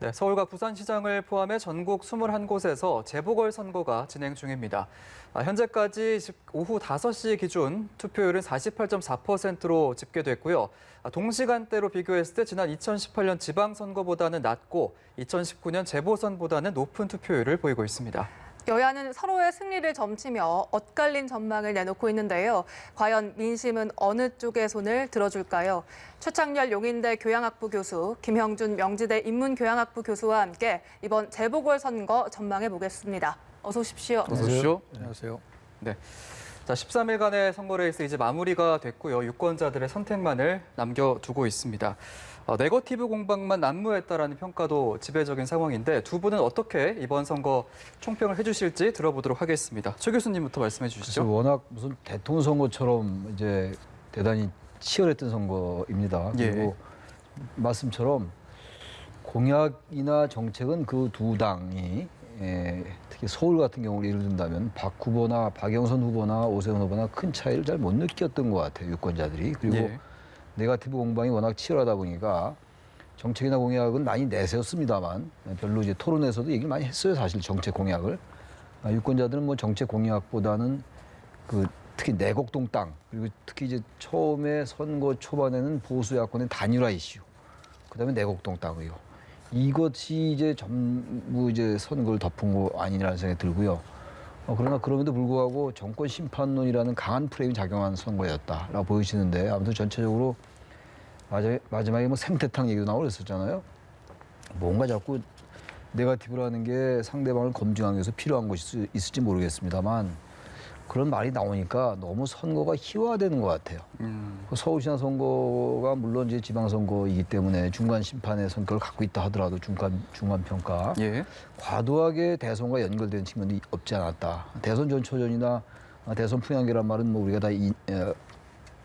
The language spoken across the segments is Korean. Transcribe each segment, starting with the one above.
네, 서울과 부산시장을 포함해 전국 21곳에서 재보궐선거가 진행 중입니다. 현재까지 오후 5시 기준 투표율은 48.4%로 집계됐고요. 동시간대로 비교했을 때 지난 2018년 지방선거보다는 낮고 2019년 재보선보다는 높은 투표율을 보이고 있습니다. 여야는 서로의 승리를 점치며 엇갈린 전망을 내놓고 있는데요. 과연 민심은 어느 쪽의 손을 들어줄까요? 최창렬 용인대 교양학부 교수, 김형준 명지대 인문교양학부 교수와 함께 이번 재보궐선거 전망해 보겠습니다. 어서 오십시오. 어서 오십시오. 안녕하세요. 네. 자, 13일간의 선거 레이스 이제 마무리가 됐고요. 유권자들의 선택만을 남겨두고 있습니다. 네거티브 공방만 난무했다라는 평가도 지배적인 상황인데 두 분은 어떻게 이번 선거 총평을 해주실지 들어보도록 하겠습니다. 최 교수님부터 말씀해 주시죠. 워낙 무슨 대통령 선거처럼 이제 대단히 치열했던 선거입니다. 그리고 말씀처럼 공약이나 정책은 그 두 당이 특히 서울 같은 경우를 예를 든다면 박 후보나 박영선 후보나 오세훈 후보나 큰 차이를 잘 못 느꼈던 것 같아요. 유권자들이. 그리고 네거티브 공방이 워낙 치열하다 보니까 정책이나 공약은 많이 내세웠습니다만 별로 이제 토론에서도 얘기를 많이 했어요. 사실 정책 공약을. 유권자들은 뭐 정책 공약보다는 특히 내곡동 땅 그리고 특히 이제 처음에 선거 초반에는 보수 야권의 단일화 이슈, 그다음에 내곡동 땅 의혹, 이것이 이제 전부 이제 선거를 덮은 거 아니냐는 생각이 들고요. 그러나 그럼에도 불구하고 정권 심판론이라는 강한 프레임이 작용한 선거였다라고 보여지는데, 아무튼 전체적으로 마지막에 뭐 생태탕 얘기도 나오고 그랬었잖아요. 뭔가 자꾸 네거티브라는 게 상대방을 검증하기 위해서 필요한 것이 있을지 모르겠습니다만 그런 말이 나오니까 너무 선거가 희화되는 것 같아요. 서울시장 선거가 물론 이제 지방선거이기 때문에 중간 심판의 성격을 갖고 있다 하더라도 중간 평가, 과도하게 대선과 연결된 측면이 없지 않았다. 대선 전초전이나 대선 풍향계란 말은 뭐 우리가 다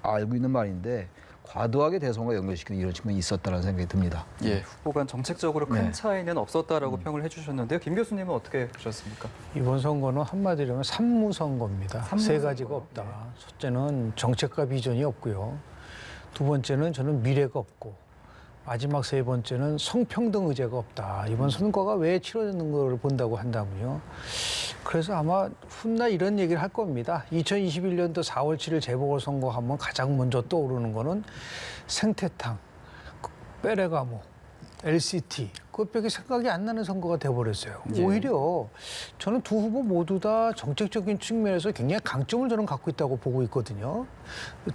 알고 있는 말인데 과도하게 대선과 연결시키는 이런 측면이 있었다는 생각이 듭니다. 후보 간 정책적으로 큰 차이는 없었다라고 평을 해주셨는데요. 김 교수님은 어떻게 보셨습니까? 이번 선거는 한마디로 하면 산무선거입니다. 세 가지가 없다. 첫째는 정책과 비전이 없고요. 두 번째는 저는 미래가 없고, 마지막 세 번째는 성평등 의제가 없다. 이번 선거가 왜 치러지는 걸 본다고 한다면요. 그래서 아마 훗날 이런 얘기를 할 겁니다. 2021년도 4월 7일 재보궐선거하면 가장 먼저 떠오르는 거는 생태탕, 빼레가모, LCT, 그것밖에 생각이 안 나는 선거가 돼버렸어요. 오히려 저는 두 후보 모두 다 정책적인 측면에서 굉장히 강점을 저는 갖고 있다고 보고 있거든요.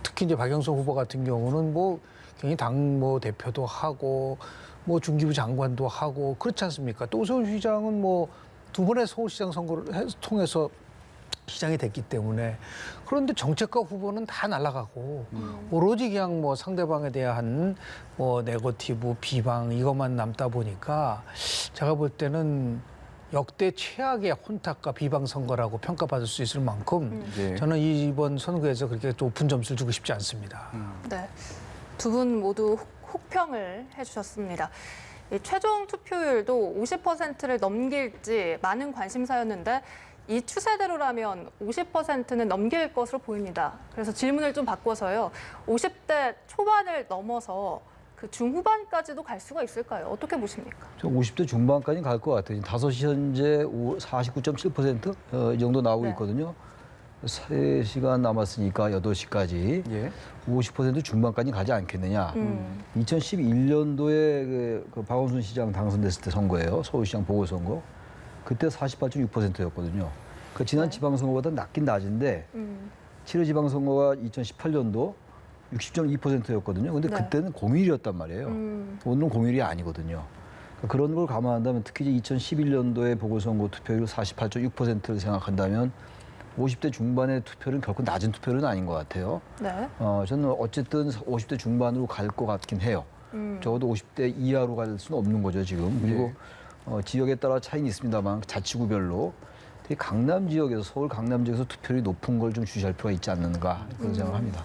특히 이제 박영선 후보 같은 경우는 뭐 굉장히 당 대표도 하고 뭐 중기부 장관도 하고 그렇지 않습니까? 또 오세훈 시장은 뭐 두 번의 서울시장 선거를 통해서 시장이 됐기 때문에. 그런데 정책과 후보는 다 날아가고 오로지 그냥 뭐 상대방에 대한 뭐 네거티브 비방 이것만 남다 보니까 제가 볼 때는 역대 최악의 혼탁과 비방 선거라고 평가받을 수 있을 만큼 저는 이번 선거에서 그렇게 높은 점수를 주고 싶지 않습니다. 네, 두 분 모두 혹평을 해주셨습니다. 이 최종 투표율도 50%를 넘길지 많은 관심사였는데 이 추세대로라면 50%는 넘길 것으로 보입니다. 그래서 질문을 좀 바꿔서요. 50대 초반을 넘어서 그 중후반까지도 갈 수가 있을까요? 어떻게 보십니까? 저 50대 중반까지 갈 것 같아요. 5시 현재 49.7% 이 정도 나오고 있거든요. 3시간 남았으니까 8시까지 50% 중반까지 가지 않겠느냐. 2011년도에 그 박원순 시장 당선됐을 때 선거예요. 서울시장 보궐선거. 그때 48.6%였거든요. 그 지난 지방선거보다 낮긴 낮은데 7월 지방선거가 2018년도 60.2%였거든요. 근데 그때는 공휴일이었단 말이에요. 오늘은 공휴일이 아니거든요. 그런 걸 감안한다면 특히 이제 2011년도에 보궐선거 투표율 48.6%를 생각한다면 50대 중반의 투표는 결코 낮은 투표는 아닌 것 같아요. 저는 어쨌든 50대 중반으로 갈 것 같긴 해요. 적어도 50대 이하로 갈 수는 없는 거죠, 지금. 그리고 지역에 따라 차이는 있습니다만 자치구별로 특히 강남 지역에서, 서울 강남 지역에서 투표율이 높은 걸 좀 주시할 필요가 있지 않는가 그런 생각을 합니다.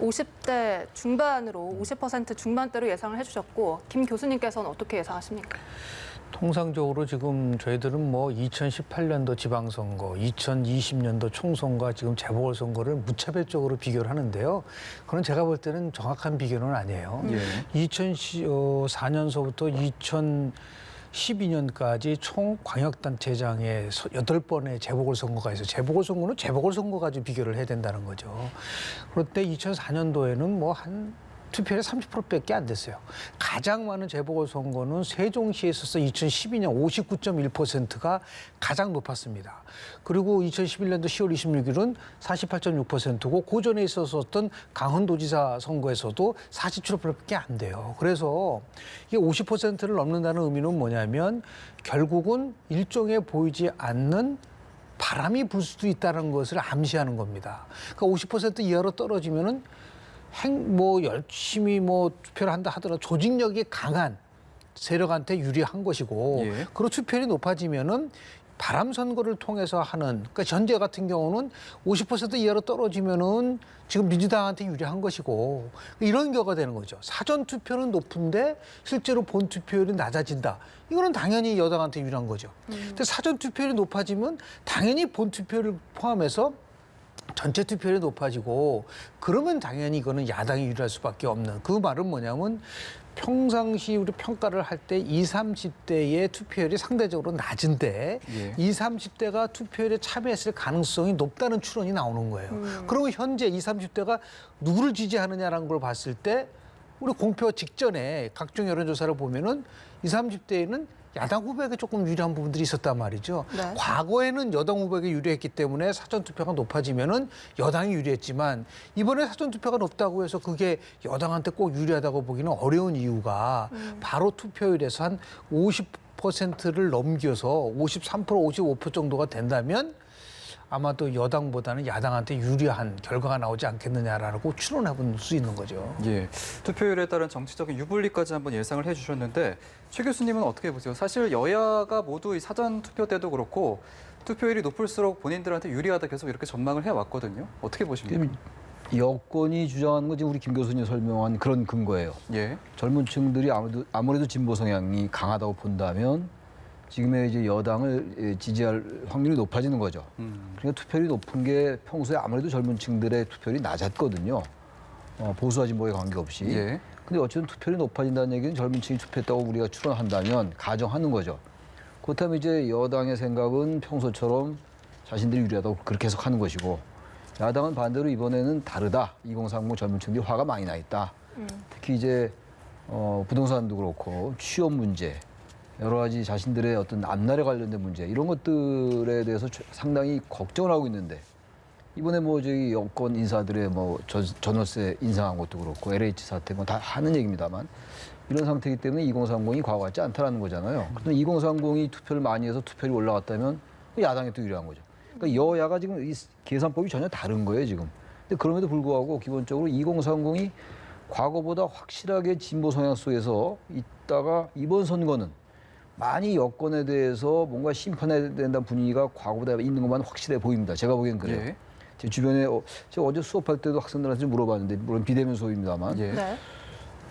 50대 중반으로 50% 중반대로 예상을 해주셨고, 김 교수님께서는 어떻게 예상하십니까? 통상적으로 지금 저희들은 뭐 2018년도 지방선거, 2020년도 총선과 지금 재보궐선거를 무차별적으로 비교를 하는데요. 그건 제가 볼 때는 정확한 비교는 아니에요. 2004년서부터 12년까지 총 광역단체장에 8번의 재보궐선거가 있어요. 재보궐선거는 재보궐선거 가지고 비교를 해야 된다는 거죠. 그런데 2004년도에는 뭐 한 투표율이 30%밖에 안 됐어요. 가장 많은 재보궐선거는 세종시에 있어서 2012년 59.1%가 가장 높았습니다. 그리고 2011년도 10월 26일은 48.6%고 고전에 있었던 강원도지사 선거에서도 47%밖에 안 돼요. 그래서 이게 50%를 넘는다는 의미는 뭐냐면 결국은 일종의 보이지 않는 바람이 불 수도 있다는 것을 암시하는 겁니다. 그러니까 50% 이하로 떨어지면은 열심히 투표를 한다 하더라도 조직력이 강한 세력한테 유리한 것이고, 예. 그리고 투표율이 높아지면은 바람 선거를 통해서 하는, 그러니까 현재 같은 경우는 50% 이하로 떨어지면은 지금 민주당한테 유리한 것이고, 이런 결과가 되는 거죠. 사전 투표는 높은데 실제로 본 투표율이 낮아진다. 이거는 당연히 여당한테 유리한 거죠. 근데 사전 투표율이 높아지면 당연히 본 투표를 포함해서 전체 투표율이 높아지고, 그러면 당연히 이거는 야당이 유리할 수밖에 없는, 그 말은 뭐냐면 평상시 우리 평가를 할 때 20, 30대의 투표율이 상대적으로 낮은데 예. 20, 30대가 투표율에 참여했을 가능성이 높다는 추론이 나오는 거예요. 그러면 현재 20, 30대가 누구를 지지하느냐라는 걸 봤을 때 우리 공표 직전에 각종 여론조사를 보면은 20, 30대에는 야당 후보에게 조금 유리한 부분들이 있었단 말이죠. 네. 과거에는 여당 후보에게 유리했기 때문에 사전투표가 높아지면은 여당이 유리했지만, 이번에 사전투표가 높다고 해서 그게 여당한테 꼭 유리하다고 보기는 어려운 이유가 바로 투표율에서 한 50%를 넘겨서 53%, 55% 정도가 된다면 아마도 여당보다는 야당한테 유리한 결과가 나오지 않겠느냐라고 추론해 볼 수 있는 거죠. 예, 투표율에 따른 정치적인 유불리까지 한번 예상을 해주셨는데 최 교수님은 어떻게 보세요? 사실 여야가 모두 이 사전 투표 때도 그렇고 투표율이 높을수록 본인들한테 유리하다 계속 이렇게 전망을 해왔거든요. 어떻게 보십니까? 여권이 주장하는 건 지금 우리 김 교수님이 설명한 그런 근거예요. 예, 젊은 층들이 아무래도 진보 성향이 강하다고 본다면 지금의 이제 여당을 지지할 확률이 높아지는 거죠. 그러니까 투표율이 높은 게 평소에 아무래도 젊은 층들의 투표율이 낮았거든요. 보수와 진보에 관계없이. 예. 근데 어쨌든 투표율이 높아진다는 얘기는 젊은 층이 투표했다고 우리가 추론한다면 가정하는 거죠. 그렇다면 이제 여당의 생각은 평소처럼 자신들이 유리하다고 그렇게 해석하는 것이고, 야당은 반대로 이번에는 다르다. 2030 젊은 층들이 화가 많이 나 있다. 특히 이제 부동산도 그렇고 취업 문제, 여러 가지 자신들의 어떤 앞날에 관련된 문제, 이런 것들에 대해서 상당히 걱정을 하고 있는데, 이번에 저희 여권 인사들의 전월세 인상한 것도 그렇고 LH 사태 다 하는 얘기입니다만, 이런 상태이기 때문에 2030이 과거 같지 않다라는 거잖아요. 그러면 2030이 투표를 많이 해서 투표율이 올라갔다면 야당에 또 유리한 거죠. 그러니까 여야가 지금 이 계산법이 전혀 다른 거예요, 지금. 근데 그럼에도 불구하고 기본적으로 2030이 과거보다 확실하게 진보 성향 속에서 있다가 이번 선거는 많이 여권에 대해서 뭔가 심판해야 된다는 분위기가 과거보다 있는 것만 확실해 보입니다. 제가 보기엔 그래요. 예. 제 주변에 제가 어제 수업할 때도 학생들한테 물어봤는데, 물론 비대면 수업입니다만 예. 네.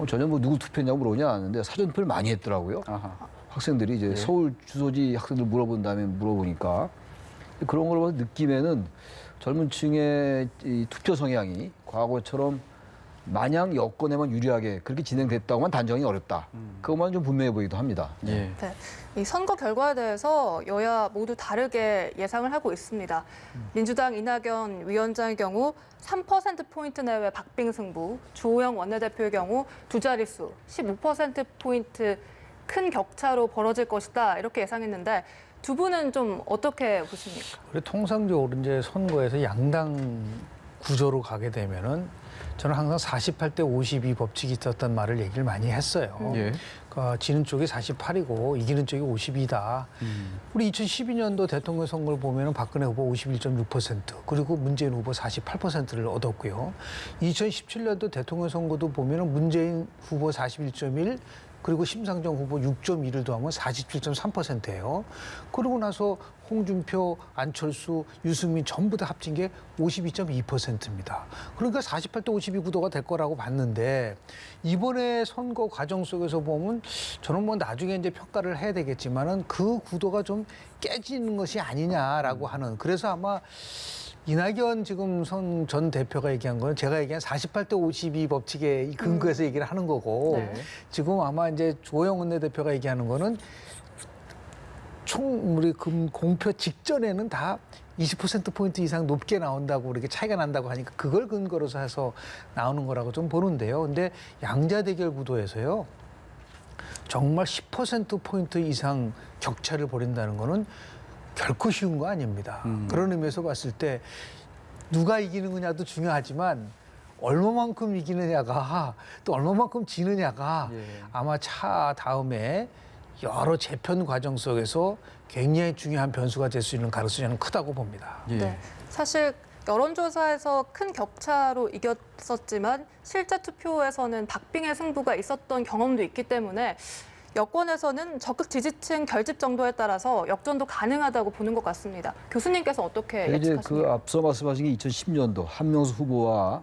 전혀 누구 투표했냐고 물어보냐 하는데 사전투표를 많이 했더라고요. 아하. 학생들이 이제 예. 서울 주소지 학생들 물어본 다음에 물어보니까 그런 걸 봐서 느낌에는 젊은 층의 이 투표 성향이 과거처럼 마냥 여권에만 유리하게 그렇게 진행됐다고만 단정이 어렵다. 그것만 좀 분명해 보이기도 합니다. 예. 네. 이 선거 결과에 대해서 여야 모두 다르게 예상을 하고 있습니다. 민주당 이낙연 위원장의 경우 3%포인트 내외 박빙 승부, 주호영 원내대표의 경우 두 자릿수 15%포인트 큰 격차로 벌어질 것이다, 이렇게 예상했는데 두 분은 좀 어떻게 보십니까? 우리 통상적으로 이제 선거에서 양당 구조로 가게 되면은 저는 항상 48대 52 법칙이 있었단 말을 얘기를 많이 했어요. 예. 그러니까 지는 쪽이 48이고 이기는 쪽이 52다. 우리 2012년도 대통령 선거를 보면 박근혜 후보 51.6%, 그리고 문재인 후보 48%를 얻었고요. 2017년도 대통령 선거도 보면 문재인 후보 41.1, 그리고 심상정 후보 6.2를 더하면 47.3%예요. 그러고 나서 홍준표, 안철수, 유승민 전부 다 합친 게 52.2%입니다. 그러니까 48대 52 구도가 될 거라고 봤는데, 이번에 선거 과정 속에서 보면 저는 나중에 이제 평가를 해야 되겠지만은 그 구도가 좀 깨지는 것이 아니냐라고 하는, 그래서 아마 이낙연 지금 전 대표가 얘기한 거는 제가 얘기한 48대 52 법칙의 근거에서 얘기를 하는 거고, 네. 지금 아마 이제 조영 원내대표가 얘기하는 거는 우리 공표 직전에는 다 20%포인트 이상 높게 나온다고 이렇게 차이가 난다고 하니까 그걸 근거로 해서 나오는 거라고 좀 보는데요. 근데 양자 대결 구도에서요. 정말 10%포인트 이상 격차를 벌인다는 거는 결코 쉬운 거 아닙니다. 그런 의미에서 봤을 때 누가 이기는 거냐도 중요하지만 얼마만큼 이기느냐가 또 얼마만큼 지느냐가 아마 차 다음에 여러 재편 과정 속에서 굉장히 중요한 변수가 될 수 있는 가능성이 저는 크다고 봅니다. 네. 사실 여론조사에서 큰 격차로 이겼었지만 실제 투표에서는 박빙의 승부가 있었던 경험도 있기 때문에 여권에서는 적극 지지층 결집 정도에 따라서 역전도 가능하다고 보는 것 같습니다. 교수님께서 어떻게 이제 예측하십니까? 그 앞서 말씀하신 게 2010년도 한명수 후보와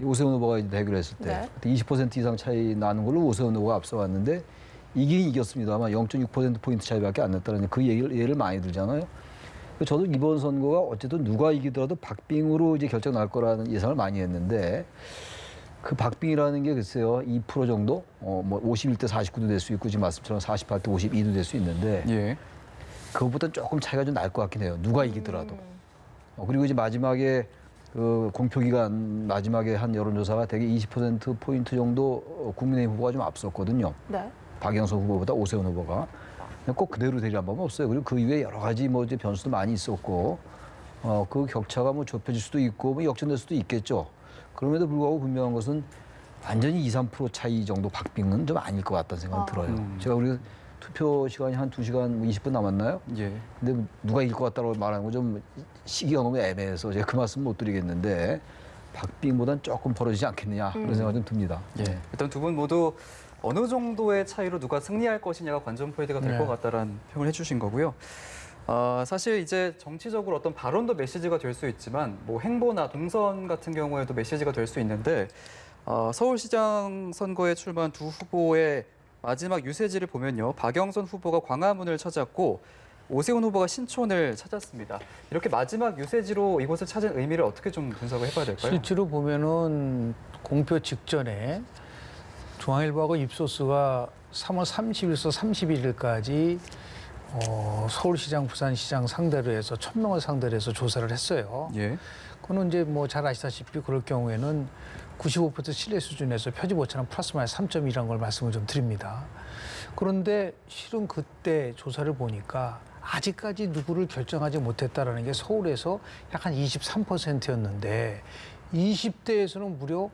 오세훈 후보가 이제 대결했을 때 네. 그때 20% 이상 차이 나는 걸로 오세훈 후보가 앞서왔는데 이기긴 이겼습니다만 0.6%포인트 차이밖에 안 났다는 그 예를 많이 들잖아요. 저도 이번 선거가 어쨌든 누가 이기더라도 박빙으로 이제 결정 날 거라는 예상을 많이 했는데 그 박빙이라는 게 글쎄요 2% 정도 뭐 51대 49도 될 수 있고 지금 말씀처럼 48대 52도 될 수 있는데 그것보다 조금 차이가 좀 날 것 같긴 해요. 누가 이기더라도. 그리고 이제 마지막에 그 공표 기간 마지막에 한 여론조사가 대개 20%포인트 정도 국민의힘 후보가 좀 앞섰거든요. 네. 박영선 후보보다 오세훈 후보가. 꼭 그대로 되리란 법은 없어요. 그리고 그 이후에 여러 가지 뭐 이제 변수도 많이 있었고, 그 격차가 뭐 좁혀질 수도 있고, 뭐 역전될 수도 있겠죠. 그럼에도 불구하고 분명한 것은 완전히 2, 3% 차이 정도 박빙은 좀 아닐 것 같다는 생각이 들어요. 제가 우리 투표 시간이 한 2시간 20분 남았나요? 예. 근데 누가 이길 것 같다고 말하는 거 좀 시기가 너무 애매해서 제가 그 말씀 못 드리겠는데 박빙보단 조금 벌어지지 않겠느냐 그런 생각이 좀 듭니다. 예. 일단 두 분 모두 어느 정도의 차이로 누가 승리할 것이냐가 관전 포인트가 될 것 같다라는 평을 해주신 거고요. 사실 이제 정치적으로 어떤 발언도 메시지가 될 수 있지만 뭐 행보나 동선 같은 경우에도 메시지가 될 수 있는데 서울시장 선거에 출마한 두 후보의 마지막 유세지를 보면요. 박영선 후보가 광화문을 찾았고 오세훈 후보가 신촌을 찾았습니다. 이렇게 마지막 유세지로 이곳을 찾은 의미를 어떻게 좀 분석을 해봐야 될까요? 실제로 보면은 공표 직전에 중앙일보하고 입소스가 3월 30일에서 31일까지 서울시장, 부산시장 상대로 해서 1,000명을 상대로 해서 조사를 했어요. 예. 그거는 이제 뭐 잘 아시다시피 그럴 경우에는 95% 신뢰 수준에서 표지 오차는 플러스 마이너스 3.2라는 걸 말씀을 좀 드립니다. 그런데 실은 그때 조사를 보니까 아직까지 누구를 결정하지 못했다라는 게 서울에서 약 한 23%였는데 20대에서는 무려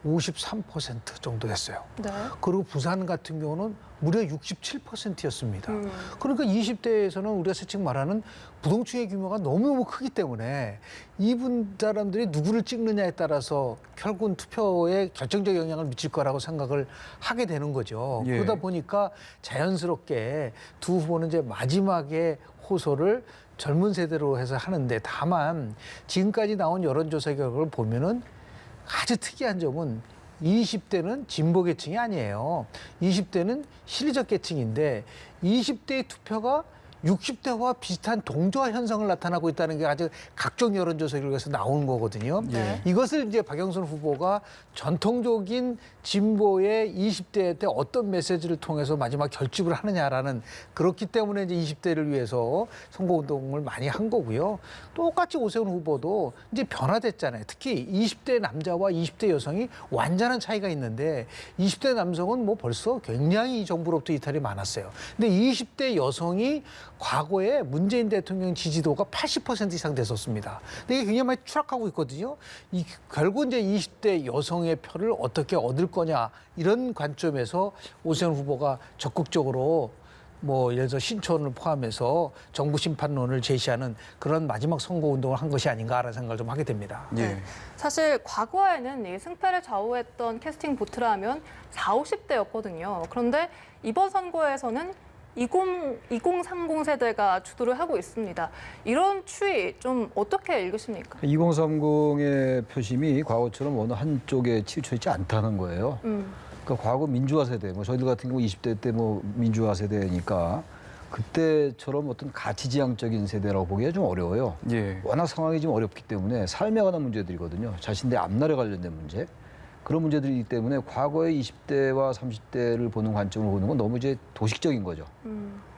53% 정도 됐어요. 네. 그리고 부산 같은 경우는 무려 67%였습니다. 그러니까 20대에서는 우리가 세칭 말하는 부동층의 규모가 너무너무 크기 때문에 이분 사람들이 누구를 찍느냐에 따라서 결국은 투표에 결정적 영향을 미칠 거라고 생각을 하게 되는 거죠. 예. 그러다 보니까 자연스럽게 두 후보는 이제 마지막에 호소를 젊은 세대로 해서 하는데 다만 지금까지 나온 여론조사 결과를 보면은 아주 특이한 점은 20대는 진보 계층이 아니에요. 20대는 실리적 계층인데 20대의 투표가 60대와 비슷한 동조화 현상을 나타나고 있다는 게 아주 각종 여론조사 결과에서 나오는 거거든요. 네. 이것을 이제 박영선 후보가 전통적인 진보의 20대 때 어떤 메시지를 통해서 마지막 결집을 하느냐라는 그렇기 때문에 이제 20대를 위해서 선거운동을 많이 한 거고요. 똑같이 오세훈 후보도 이제 변화됐잖아요. 특히 20대 남자와 20대 여성이 완전한 차이가 있는데 20대 남성은 뭐 벌써 굉장히 이 정부로부터 이탈이 많았어요. 근데 20대 여성이 과거에 문재인 대통령 지지도가 80% 이상 됐었습니다. 근데 이게 굉장히 많이 추락하고 있거든요. 결국 이제 20대 여성의 표를 어떻게 얻을 거냐 이런 관점에서 오세훈 후보가 적극적으로 뭐 예를 들어 신촌을 포함해서 정부 심판론을 제시하는 그런 마지막 선거 운동을 한 것이 아닌가라는 생각을 좀 하게 됩니다. 네. 사실 과거에는 이 승패를 좌우했던 캐스팅 보트라면 40, 50대였거든요. 그런데 이번 선거에서는 2030 세대가 주도를 하고 있습니다. 이런 추이 좀 어떻게 읽으십니까? 2030의 표심이 과거처럼 어느 한쪽에 치우쳐 있지 않다는 거예요. 그러니까 과거 민주화 세대, 뭐 저희들 같은 경우 20대 때 뭐 민주화 세대니까 그때처럼 어떤 가치지향적인 세대라고 보기가 좀 어려워요. 예. 워낙 상황이 좀 어렵기 때문에 삶에 관한 문제들이거든요. 자신의 앞날에 관련된 문제. 그런 문제들이기 때문에 과거의 20대와 30대를 보는 관점을 보는 건 너무 이제 도식적인 거죠.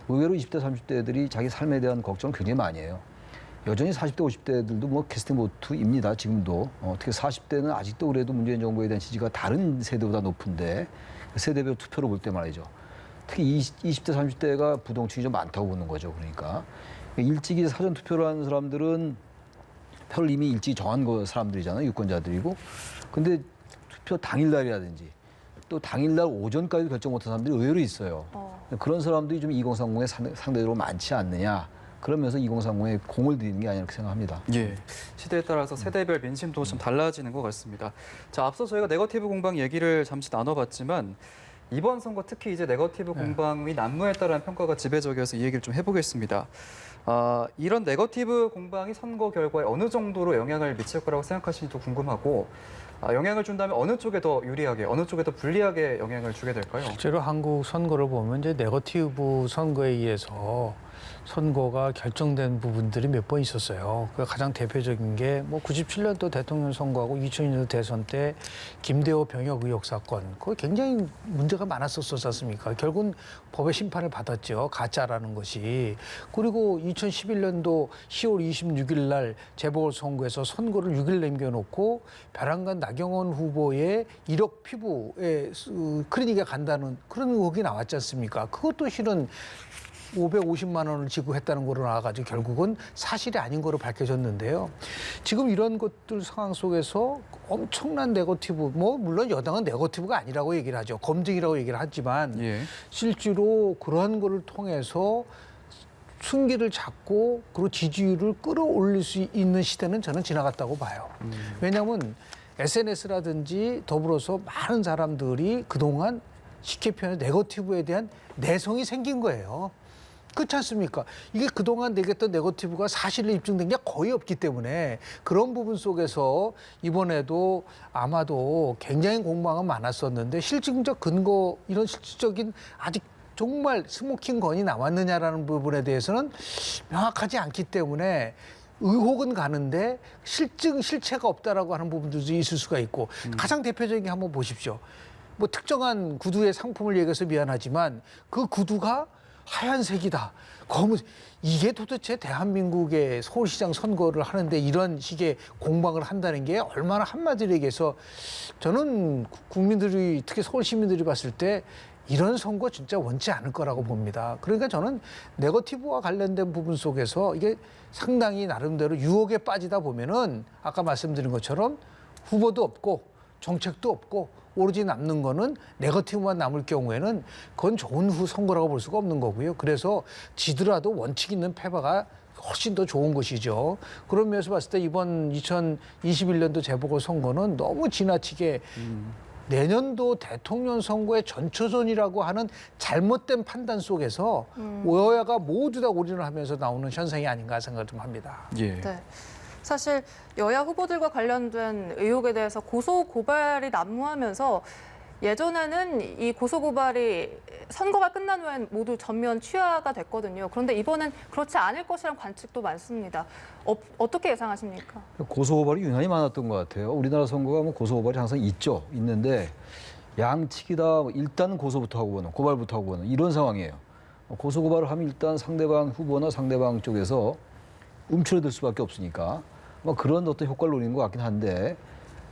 의외로 20대, 30대들이 자기 삶에 대한 걱정을 굉장히 많이 해요. 여전히 40대, 50대들도 뭐 캐스팅 보트입니다. 지금도. 특히 40대는 아직도 그래도 문재인 정부에 대한 지지가 다른 세대보다 높은데 세대별 투표로 볼 때 말이죠. 특히 20대, 30대가 부동층이 좀 많다고 보는 거죠. 그러니까 일찍이 사전 투표를 하는 사람들은 표를 이미 일찍 정한 사람들이잖아요. 유권자들이고. 근데 투표 당일날이라든지 또 당일날 오전까지 결정 못한 사람들이 의외로 있어요. 그런 사람들이 좀 2030에 상대적으로 많지 않느냐. 그러면서 2030에 공을 들이는 게 아니라 이렇게 생각합니다. 예. 시대에 따라서 세대별 민심도 좀 달라지는 것 같습니다. 자, 앞서 저희가 네거티브 공방 얘기를 잠시 나눠봤지만 이번 선거 특히 이제 네거티브 공방이 난무했다라는 평가가 지배적이어서 이 얘기를 좀 해보겠습니다. 이런 네거티브 공방이 선거 결과에 어느 정도로 영향을 미칠 거라고 생각하시는지도 궁금하고 영향을 준다면 어느 쪽에 더 유리하게, 어느 쪽에 더 불리하게 영향을 주게 될까요? 실제로 한국 선거를 보면 이제 네거티브 선거에 의해서 선거가 결정된 부분들이 몇 번 있었어요. 그 가장 대표적인 게 뭐 97년도 대통령 선거하고 2002년도 대선 때 김대호 병역 의혹 사건. 그거 굉장히 문제가 많았었지 않습니까? 결국은 법의 심판을 받았죠. 가짜라는 것이. 그리고 2011년도 10월 26일 날 재보궐선거에서 선거를 6일 남겨놓고 벼랑간 나경원 후보의 1억 피부에 클리닉에 간다는 그런 의혹이 나왔지 않습니까? 그것도 실은 550만 원을 지급했다는 거로 나와가지고 결국은 사실이 아닌 거로 밝혀졌는데요. 지금 이런 것들 상황 속에서 엄청난 네거티브, 뭐 물론 여당은 네거티브가 아니라고 얘기를 하죠. 검증이라고 얘기를 하지만 예. 실제로 그러한 거를 통해서 승기를 잡고 그리고 지지율을 끌어올릴 수 있는 시대는 저는 지나갔다고 봐요. 왜냐하면 SNS라든지 더불어서 많은 사람들이 그동안 쉽게 표현해 네거티브에 대한 내성이 생긴 거예요. 그렇지 않습니까? 이게 그동안 내겠던 네거티브가 사실로 입증된 게 거의 없기 때문에 그런 부분 속에서 이번에도 아마도 굉장히 공방은 많았었는데 실증적 근거, 이런 실질적인 아직 정말 스모킹 건이 남았느냐라는 부분에 대해서는 명확하지 않기 때문에 의혹은 가는데 실체가 없다라고 하는 부분들도 있을 수가 있고 가장 대표적인 게 한번 보십시오. 뭐 특정한 구두의 상품을 얘기해서 미안하지만 그 구두가 하얀색이다. 이게 도대체 대한민국의 서울시장 선거를 하는데 이런 식의 공방을 한다는 게 얼마나 한마디로 얘기해서 저는 국민들이 특히 서울 시민들이 봤을 때 이런 선거 진짜 원치 않을 거라고 봅니다. 그러니까 저는 네거티브와 관련된 부분 속에서 이게 상당히 나름대로 유혹에 빠지다 보면은 아까 말씀드린 것처럼 후보도 없고 정책도 없고 오로지 남는 거는 네거티브만 남을 경우에는 그건 좋은 선거라고 볼 수가 없는 거고요. 그래서 지더라도 원칙 있는 패배가 훨씬 더 좋은 것이죠. 그런 면에서 봤을 때 이번 2021년도 재보궐선거는 너무 지나치게 내년도 대통령 선거의 전초전이라고 하는 잘못된 판단 속에서 여야가 모두 다 올인을 하면서 나오는 현상이 아닌가 생각을 좀 합니다. 예. 네. 사실 여야 후보들과 관련된 의혹에 대해서 고소 고발이 난무하면서 예전에는 이 고소 고발이 선거가 끝난 후엔 모두 전면 취하가 됐거든요. 그런데 이번엔 그렇지 않을 것이라는 관측도 많습니다. 어떻게 예상하십니까? 고소 고발이 유난히 많았던 것 같아요. 우리나라 선거가 뭐 고소 고발이 항상 있는데 양측이 다 일단 고소부터 하고 보는, 고발부터 하고 보는 이런 상황이에요. 고소 고발을 하면 일단 상대방 후보나 상대방 쪽에서 움츠러들 수밖에 없으니까 뭐 그런 어떤 효과를 노리는 것 같긴 한데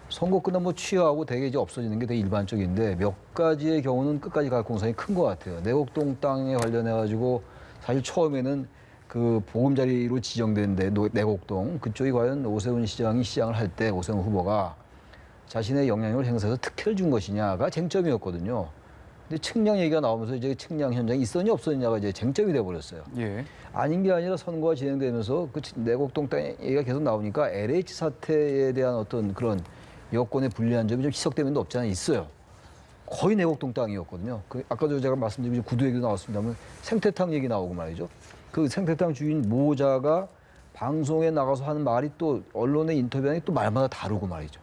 선거 끝나면 뭐 취하하고 되게 이제 없어지는 게 되게 일반적인데 몇 가지의 경우는 끝까지 갈 공산이 큰 것 같아요. 내곡동 땅에 관련해 가지고 사실 처음에는 그 보금자리로 지정되는데 내곡동 그쪽이 과연 오세훈 시장이 시장을 할 때 오세훈 후보가 자신의 영향력을 행사해서 특혜를 준 것이냐가 쟁점이었거든요. 근데 측량 얘기가 나오면서 이제 측량 현장이 있었냐 없었냐가 이제 쟁점이 돼 버렸어요. 예. 아닌 게 아니라 선거가 진행되면서 그 내곡동 땅 얘기가 계속 나오니까 LH 사태에 대한 어떤 그런 여권의 불리한 점이 좀 희석된 면도 없지 않아 있어요. 거의 내곡동 땅이었거든요. 아까도 제가 말씀드린 구두 얘기도 나왔습니다만 생태탕 얘기 나오고 말이죠. 그 생태탕 주인 모자가 방송에 나가서 하는 말이 또 언론의 인터뷰하는 게 또 말마다 다르고 말이죠.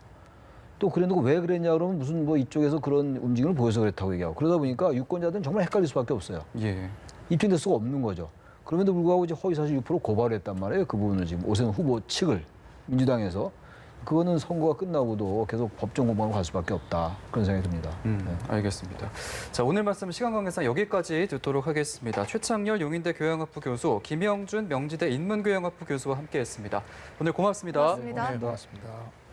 또 그랬는데 왜 그랬냐 그러면 무슨 뭐 이쪽에서 그런 움직임을 보여서 그랬다고 얘기하고 그러다 보니까 유권자들은 정말 헷갈릴 수밖에 없어요. 예. 입증될 수가 없는 거죠. 그럼에도 불구하고 이제 허위사실 6% 고발을 했단 말이에요. 그 부분을 지금 오세훈 후보 측을 민주당에서 그거는 선거가 끝나고도 계속 법정 공방으로 갈 수밖에 없다. 그런 생각이 듭니다. 네. 알겠습니다. 자, 오늘 말씀 시간 관계상 여기까지 듣도록 하겠습니다. 최창렬 용인대 교양학부 교수, 김영준 명지대 인문교양학부 교수와 함께했습니다. 오늘 고맙습니다. 고맙습니다. 네, 고맙습니다.